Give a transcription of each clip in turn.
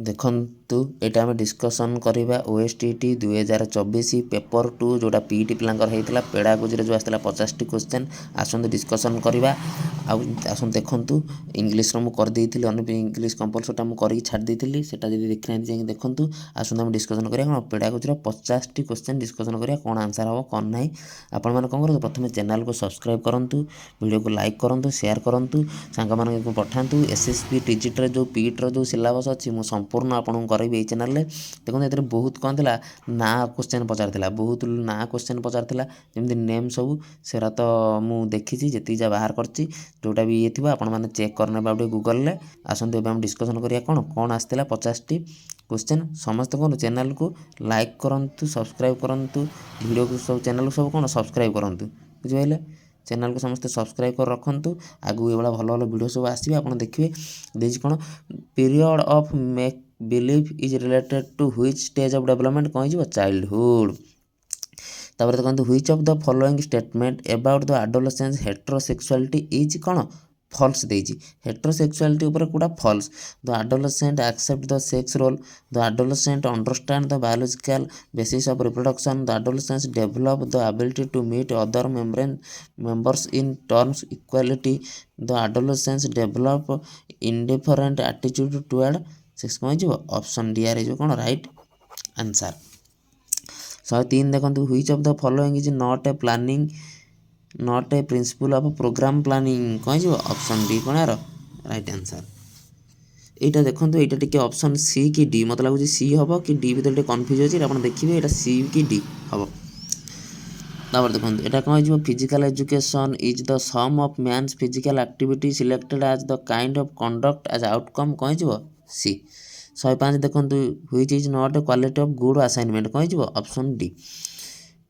ଦେଖନ୍ତୁ ଏଇଟା ଆମେ ଡିସ୍କସନ୍ କରିବା OSTT 2024 ପେପର୍ 2 ଯେଉଁଟା PET ପିଲାଙ୍କର ହେଇଥିଲା ପେଡ଼ାଗୋଜିରେ ଯେଉଁ ଆସିଥିଲା 50ଟି କ୍ୱେଶ୍ଚନ୍। ଆସନ୍ତୁ ଡିସ୍କସନ୍ କରିବା। ଆଉ ଆସନ୍ତୁ ଦେଖନ୍ତୁ ଇଂଲିଶର ମୁଁ କରିଦେଇଥିଲି ଇଂଲିଶ କମ୍ପଲସରିଟା ମୁଁ କରିକି ଛାଡ଼ି ଦେଇଥିଲି, ସେଇଟା ଯଦି ଦେଖିନାହାନ୍ତି ଯାଇକି ଦେଖନ୍ତୁ। ଆସନ୍ତୁ ଆମେ ଡିସ୍କସନ୍ କରିବା କ'ଣ ପେଡ଼ାଗୋଜିର 50ଟି କ୍ୱେଶ୍ଚନ୍ ଡିସ୍କସନ୍ କରିବା, କ'ଣ ଆନ୍ସର୍ ହେବ କ'ଣ ନାହିଁ। ଆପଣମାନେ କ'ଣ କରନ୍ତୁ ପ୍ରଥମେ ଚ୍ୟାନେଲକୁ ସବସ୍କ୍ରାଇବ୍ କରନ୍ତୁ, ଭିଡ଼ିଓକୁ ଲାଇକ୍ କରନ୍ତୁ, ସେୟାର କରନ୍ତୁ, ସାଙ୍ଗମାନଙ୍କୁ ପଠାନ୍ତୁ। SSB ଡିଜିଟ୍ର ଯେଉଁ PETର ଯେଉଁ ସିଲାବସ୍ ଅଛି ମୁଁ ସମ୍ପୂର୍ଣ୍ଣ ଆପଣଙ୍କୁ କରାଇବି ଏଇ ଚ୍ୟାନେଲରେ। ଦେଖନ୍ତୁ ଏଥିରେ ବହୁତ କ'ଣ ଥିଲା ନାଁ କ୍ୱେଶ୍ଚନ୍ ପଚାରିଥିଲା, ବହୁତ ନାଁ କ୍ୱେଶ୍ଚନ୍ ପଚାରିଥିଲା, ଯେମିତି ନେମ୍ ସବୁ ସେରା ତ ମୁଁ ଦେଖିଛି ଯେତିକି ଯାହା ବାହାର କରିଛି। ଯେଉଁଟା ବି ଇଏ ଥିବ ଆପଣମାନେ ଚେକ୍ କରିନେବେ ଆଉ ଟିକେ ଗୁଗଲରେ। ଆସନ୍ତୁ ଏବେ ଆମେ ଡିସ୍କସନ୍ କରିବା କ'ଣ ଆସିଥିଲା 50ଟି କ୍ୱେଶ୍ଚନ୍। ସମସ୍ତେ କ'ଣ ଚ୍ୟାନେଲକୁ ଲାଇକ୍ କରନ୍ତୁ, ସବସ୍କ୍ରାଇବ୍ କରନ୍ତୁ, ଭିଡ଼ିଓକୁ ସବୁ ଚ୍ୟାନେଲକୁ ସବୁ କ'ଣ ସବସ୍କ୍ରାଇବ୍ କରନ୍ତୁ, ବୁଝିପାରିଲେ। ଚ୍ୟାନେଲକୁ ସମସ୍ତେ ସବସ୍କ୍ରାଇବ୍ କରି ରଖନ୍ତୁ, ଆଗକୁ ଏଇଭଳିଆ ଭଲ ଭଲ ଭିଡ଼ିଓ ସବୁ ଆସିବେ ଆପଣ ଦେଖିବେ। ଦେଇଛି କ'ଣ period of make believe is related to which stage of development କ'ଣ ହେଇଯିବ ଚାଇଲ୍ଡହୁଡ୍। ତାପରେ ଦେଖନ୍ତୁ which of the following statement about the adolescence heterosexuality is କ'ଣ ଫଲ୍ସ ଦେଇଛି। ହେଟ୍ରୋସେକ୍ସୁଆଲିଟି ଉପରେ କେଉଁଟା false. The adolescent accept the sex role, the adolescent understand the biological basis of reproduction, the adolescence develop the ability to meet other members in terms equality, the adolescence develop indifferent ଆଟିଚ୍ୟୁଡ୍ toward sex କ'ଣ ହେଇଯିବ option D R ହେଇଯିବ କ'ଣ right answer. 103 ଦେଖନ୍ତୁ which of the following is not a planning not a principle of program planning କ'ଣ ହେଇଯିବ option D କ'ଣ ଏହାର ରାଇଟ୍ ଆନ୍ସର୍। এইটা ଦେଖନ୍ତୁ এইটা ଟିକେ ଅପସନ୍ ସି କି ଡି ମୋତେ ଲାଗୁଛି ସି ହେବ କି ଡି ଭିତରେ ଟିକେ କନଫ୍ୟୁଜ୍ ଅଛି, ଆପଣ ଦେଖିବେ ଏଇଟା ସି କି ଡି ହେବ। ତାପରେ ଦେଖନ୍ତୁ ଏଇଟା କ'ଣ ହେଇଯିବ physical education is the sum of man's physical activity selected as the kind of conduct as outcome କ'ଣ ହେଇଯିବ ସି। 105 ଦେଖନ୍ତୁ which is not a quality of good assignment କ'ଣ ହେଇଯିବ option D.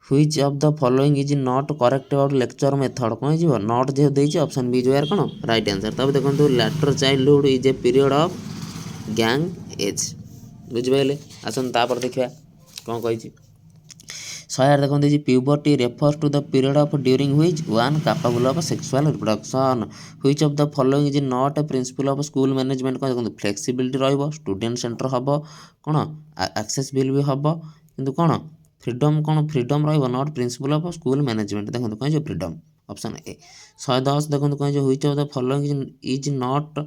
Which of the following is not correct about lecture method କ'ଣ ହେଇଯିବ not ଯେହେତୁ ଦେଇଛି option B ଯେଉଁ କ'ଣ ରାଇଟ୍ ଆନ୍ସର୍। ତାପରେ ଦେଖନ୍ତୁ later childhood is a period of gang age, ବୁଝିପାରିଲେ। ଆସନ୍ତୁ ତାପରେ ଦେଖିବା କ'ଣ କହିଛି। 108 ଦେଖନ୍ତୁ ଦେଇଛି puberty refers to the period of during which one capable of sexual reproduction. Which of the following is not a principle of school management କ'ଣ ଦେଖନ୍ତୁ ଫ୍ଲେକ୍ସିବିଲିଟି ରହିବ, ଷ୍ଟୁଡେଣ୍ଟ ସେଣ୍ଟର ହେବ, କ'ଣ ଆକ୍ସେସିବିଲ୍ ବି ହେବ, କିନ୍ତୁ କ'ଣ ଫ୍ରିଡମ୍ ରହିବ not principle of school management ଦେଖନ୍ତୁ କ'ଣ ହେଇଯିବ ଫ୍ରିଡମ୍ ଅପସନ୍ ଏ। 110 ଦେଖନ୍ତୁ କ'ଣ ହେଇଯିବ which of the following is not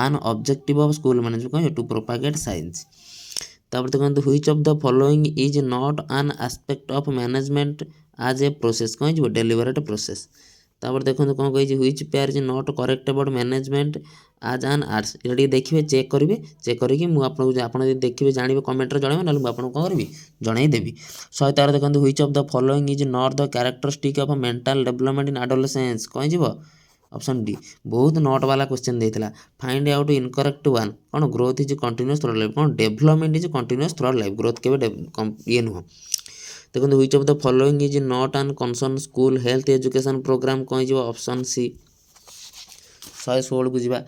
an objective of school management କ'ଣ ଟୁ ପ୍ରୋପାଗେଟ୍ ସାଇନ୍ସ। ତାପରେ ଦେଖନ୍ତୁ which of the following is not an aspect of management as a process କ'ଣ ହେଇଯିବ ଡେଲିଭରେଟ୍ ପ୍ରୋସେସ୍। ତାପରେ ଦେଖନ୍ତୁ କ'ଣ କହିଛି which pair is not correct about management as an arts. ଏଇଟା ଟିକେ ଦେଖିବେ ଚେକ୍ କରିବେ, ଚେକ୍ କରିକି ମୁଁ ଆପଣଙ୍କୁ ଆପଣ ଯଦି ଦେଖିବେ ଜାଣିବେ କମେଣ୍ଟରେ ଜଣାଇବେ, ନହେଲେ ମୁଁ ଆପଣଙ୍କୁ କ'ଣ କରିବି ଜଣାଇଦେବି। 113 ଦେଖନ୍ତୁ which of the following is not the characteristic of mental development in adolescence କ'ଣ ହେଇଯିବ ଅପସନ୍ ଡି। ବହୁତ ନଟ୍ ବାଲା କ୍ୱେଶ୍ଚନ୍ ଦେଇଥିଲା। ଫାଇଣ୍ଡ ଆଉଟ୍ ଇନକରେକ୍ଟ ୱାନ୍ କ'ଣ growth is continuous through life କ'ଣ development is continuous through life growth କେବେ ଇଏ ନୁହଁ। ଦେଖନ୍ତୁ which of the following is not an concern school health education programme କ'ଣ ହେଇଯିବ ଅପସନ୍ ସି। 116 ବୁଝିବା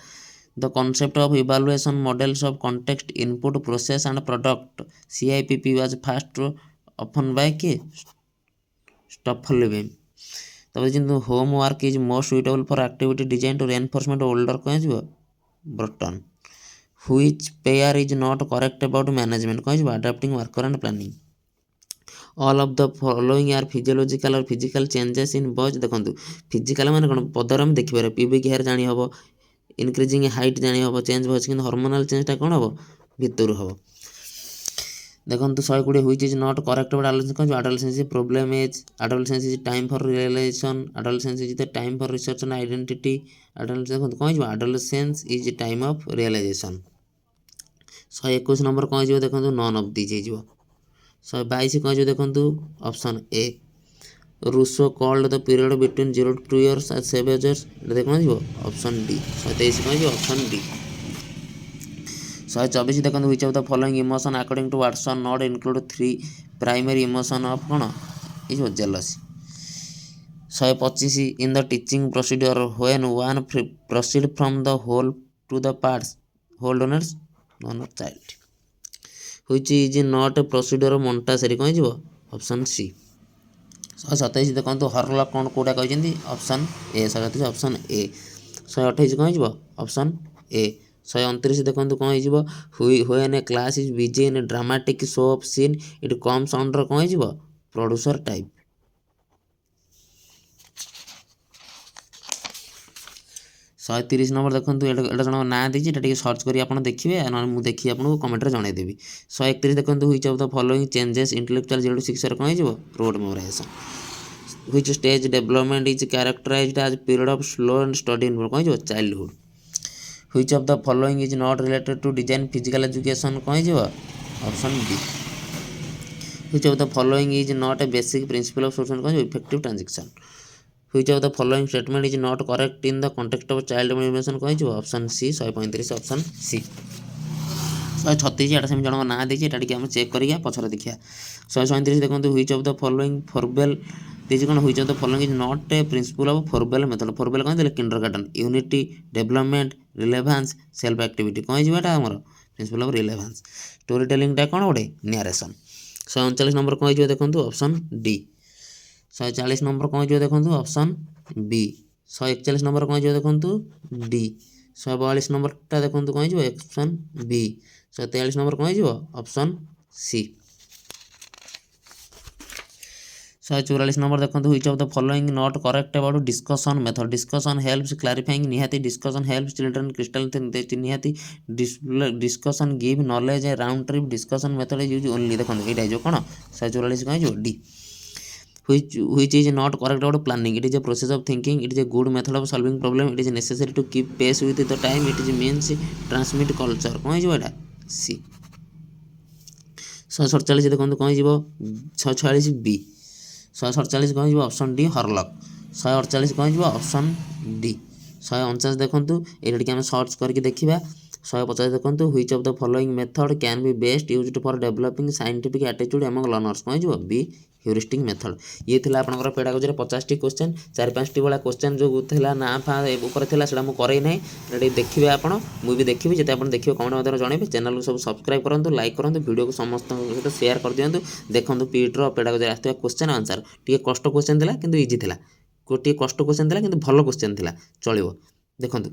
the concept of evaluation models of context input process and product CIPP was first ଅଫନ୍ by କିଏ Stufflebeam. ତାପରେ କିନ୍ତୁ home work is most suitable for activity design to reinforcement older କ'ଣ ହେଇଯିବ ବ୍ରଟନ୍। Which pair is not correct about management କ'ଣ ହେଇଯିବ adapting worker and planning. All of the following are physiological or physical changes in boys ଦେଖନ୍ତୁ physical ମାନେ କ'ଣ ପଦରେ ଆମେ ଦେଖିପାରିବା ପ୍ୟୁବିକ୍ ହେୟାର ଜାଣି ହେବ, ଇନକ୍ରିଜିଂ ହାଇଟ୍ ଜାଣି ହେବ, ଚେଞ୍ଜ ଭଏସ୍, କିନ୍ତୁ ହର୍ମୋନାଲ ଚେଞ୍ଜଟା କ'ଣ ହେବ ଭିତରୁ ହେବ। ଦେଖନ୍ତୁ 120 which is not correct about adolescence କ'ଣ adolescence is problem age, adolescence is time for realization, adolescence is the time for research on identity, adolescence ଦେଖନ୍ତୁ କ'ଣ ହେଇଯିବ adolescence is time of realization. 121 number କ'ଣ ହେଇଯିବ ଦେଖନ୍ତୁ ନନ୍ ଅଫ୍ ଦିଜ୍ ହେଇଯିବ। 122 କ'ଣ ହେଇଯିବ ଦେଖନ୍ତୁ option A Rossouw called the period between 0 to 2 years ଆଜ୍ ସେଭେଜର୍ସ ଏଇଟା କ'ଣ ହେଇଯିବ ଅପସନ୍ ଡି। 123 କ'ଣ ହେଇଯିବ ଅପସନ୍ ଡି। 124 ଦେଖନ୍ତୁ which of the following emotion according to Watson not include 3 primary emotion of କ'ଣ ହେଇଯିବ jealousy. 125 in the teaching procedure when one proceed from the whole to the parts hold owners none of child. Which is not a procedure Montessori କ'ଣ ହେଇଯିବ option C. 127 ଦେଖନ୍ତୁ ହର୍ଲକ୍ କ'ଣ କେଉଁଟା କହିଛନ୍ତି option A. 127 option A. 128 କ'ଣ ହେଇଯିବ option A. 129 ଦେଖନ୍ତୁ କ'ଣ ହେଇଯିବ when a class is busy in dramatic show of scene it comes under କ'ଣ ହେଇଯିବ ପ୍ରଡ୍ୟୁସର ଟାଇପ୍। 130 ନମ୍ବର ଦେଖନ୍ତୁ ଏଇଟା ଜଣଙ୍କ ନାଁ ଦେଇଛି, ଏଇଟା ଟିକେ ସର୍ଚ୍ଚ କରି ଆପଣ ଦେଖିବେ, ନହେଲେ ମୁଁ ଦେଖି ଆପଣଙ୍କୁ କମେଣ୍ଟରେ ଜଣାଇଦେବି। 131 ଦେଖନ୍ତୁ which of the following changes intellectual 0 to 6 କ'ଣ ହେଇଯିବ rote memorization. Which stage development is characterized as period of slow and steady କ'ଣ ହେଇଯିବ childhood. Which of the following is not related to design physical education କ'ଣ ହେଇଯିବ option D. Which of the following is not a basic principle of solution କ'ଣ ହେଇଯିବ effective transaction. Which of the following statement is not correct in the context of child motivation କ'ଣ ହେଇଯିବ option C 135 option C. 136 ଏଇଟା ସେମିତି ଜଣଙ୍କ ନାଁ ଦେଇଛି, ଏଇଟା ଟିକେ ଆମେ ଚେକ୍ କରିକି ପଛରେ ଦେଖିବା। 137 ଦେଖନ୍ତୁ which of the following forbel ଦେଇଛି କ'ଣ which of the following is not a principle of forbel method। forbel କ'ଣ ଦେଲେ କିଣ୍ଡରଗାର୍ଟନ୍ ୟୁନିଟି ଡେଭଲପମେଣ୍ଟ ରିଲେଭାନ୍ସ ସେଲ୍ଫ ଆକ୍ଟିଭିଟି କ'ଣ ହେଇଯିବ ଏଇଟା ଆମର ପ୍ରିନ୍ସିପଲ୍ ଅଫ୍ ରିଲେଭାନ୍ସ। ଷ୍ଟୋରି ଟେଲିଂଟା କ'ଣ ଗୋଟେ ନ୍ୟାରେସନ୍। 139 ନମ୍ବର କ'ଣ ହେଇଯିବ ଦେଖନ୍ତୁ ଅପସନ୍ ଡି। 140 ନମ୍ବର କ'ଣ ହେଇଯିବ ଦେଖନ୍ତୁ ଅପସନ୍ ବି। 141 ନମ୍ବର କ'ଣ ହେଇଯିବ ଦେଖନ୍ତୁ ଡି। 142 ନମ୍ବରଟା ଦେଖନ୍ତୁ କ'ଣ ହେଇଯିବ ଅପସନ୍ ବି। 143 ନମ୍ବର କ'ଣ ହେଇଯିବ ଅପସନ୍ ସି। 144 ନମ୍ବର ଦେଖନ୍ତୁ which of the following not correct about discussion method। discussion helps clarifying ନିହାତି discussion helps children crystal ନିହାତି discussion give knowledge a round trip discussion method is used only ଦେଖନ୍ତୁ ଏଇଟା ହେଇଯିବ କ'ଣ 144 କ'ଣ ହେଇଯିବ D. which is not correct about planning it is a process of thinking it is a good method of solving problem it is necessary to keep pace with the time it is means transmit culture କ'ଣ ହେଇଯିବ ଏଇଟା C. 147 ଦେଖନ୍ତୁ କ'ଣ ହେଇଯିବ 146 ବି। 147 କ'ଣ ହେଇଯିବ option D ହରଲକ୍। 148 କ'ଣ ହେଇଯିବ ଅପସନ୍ ଡି। 149 ଦେଖନ୍ତୁ ଏଇଟା ଟିକେ ଆମେ ସର୍ଚ୍ଚ କରିକି ଦେଖିବା। 150 ଦେଖନ୍ତୁ which of the following method can be best used for developing scientific attitude among learners କ'ଣ ହେଇଯିବ ବି ହ୍ୟୁରିଷ୍ଟିକ୍ ମେଥଡ଼। ଇଏ ଥିଲା ଆପଣଙ୍କର ପେଡାଗୋଜିରେ 50ଟି କ୍ୱେଶ୍ଚନ୍, 4-5ଟି ଭଳିଆ କ୍ୱେଶ୍ଚନ୍ ଯେଉଁ ଥିଲା ନାଁ ଫାଁ ଉପରେ ଥିଲା ସେଇଟା ମୁଁ କରେଇ ନାହିଁ, ସେଇଟା ଟିକେ ଦେଖିବେ ଆପଣ, ମୁଁ ବି ଦେଖିବି। ଯେତେ ଆପଣ ଦେଖିବେ କମେଣ୍ଟ ମଧ୍ୟରେ ଜଣାଇବେ। ଚ୍ୟାନେଲକୁ ସବୁ ସବସ୍କ୍ରାଇବ୍ କରନ୍ତୁ, ଲାଇକ୍ କରନ୍ତୁ, ଭିଡ଼ିଓକୁ ସମସ୍ତଙ୍କ ସହିତ ସେୟାର କରିଦିଅନ୍ତୁ। ଦେଖନ୍ତୁ ପିଇଟିର ପେଡାଗୋଜିରେ ଆସିଥିବା କ୍ୱେଶ୍ଚନ୍ ଆନ୍ସର୍ ଟିକେ କଷ୍ଟ କ୍ୱେଶ୍ଚନ୍ ଥିଲା କିନ୍ତୁ ଇଜି ଥିଲା, ଟିକେ କଷ୍ଟ କ୍ୱେଶ୍ଚନ୍ ଥିଲା କିନ୍ତୁ ଭଲ କ୍ୱେଶ୍ଚନ୍ ଥିଲା, ଚଳିବ। ଦେଖନ୍ତୁ